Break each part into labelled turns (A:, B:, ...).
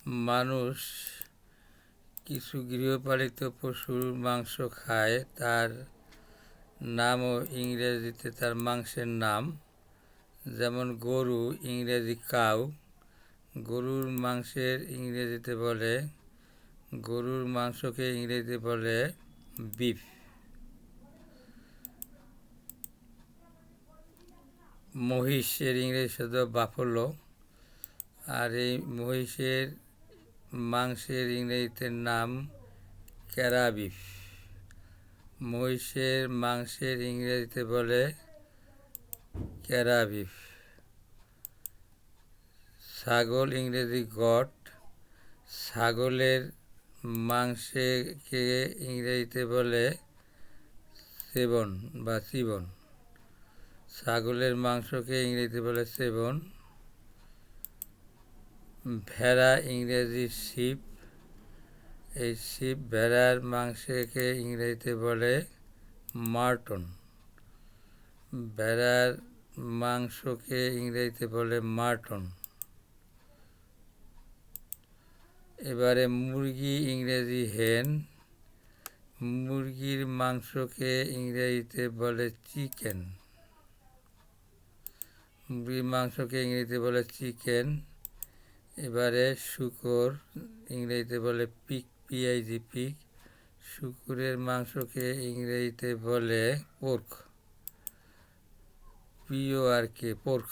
A: মানুষ কিছু গৃহপালিত পশুর মাংস খায়, তার নামও ইংরেজিতে তার মাংসের নাম। যেমন গরু, ইংরেজি কাউ। গরুর মাংসের ইংরেজিতে বলে, গরুর মাংসকে ইংরেজিতে বলে বিফ। মহিষের ইংরেজি শব্দ বাফলো। আর এই মহিষের মাংসের ইংরেজিতে নাম ক্যারাবিফ। মহিষের মাংসের ইংরেজিতে বলে ক্যারাবিফ। ছাগল ইংরেজি গট। ছাগলের মাংসকে ইংরেজিতে বলে সেবন বা চিবন। ছাগলের মাংসকে ইংরেজিতে বলে সেবন। ভেড়া ইংরেজি শিপ। এই শিপ ভেড়ার মাংসকে ইংরেজিতে বলে মাটন। ভেড়ার মাংসকে ইংরেজিতে বলে মাটন। এবারে মুরগি ইংরেজি হেন। মুরগির মাংসকে ইংরেজিতে বলে চিকেন। মুরগির মাংসকে ইংরেজিতে বলে চিকেন। এবারে শূকর ইংরেজিতে বলে পিগ, পিআইজি পিগ। শূকরের মাংসকে ইংরেজিতে বলে পোর্ক, পিওআরকে, পোর্ক।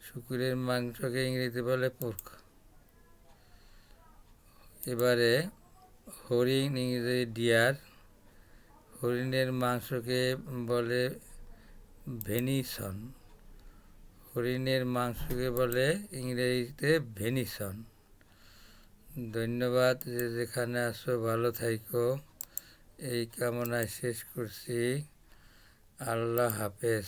A: শূকরের মাংসকে ইংরেজিতে বলে পোর্ক। এবারে হরিণ ইংরেজি ডিয়ার। হরিণের মাংসকে বলে ভেনিসন। হরিণের মাংসকে বলে ইংরেজিতে ভেনিসন। ধন্যবাদ। যে যেখানে আসো ভালো থাইকো, এই কামনায় শেষ করছি। আল্লাহ হাফেজ।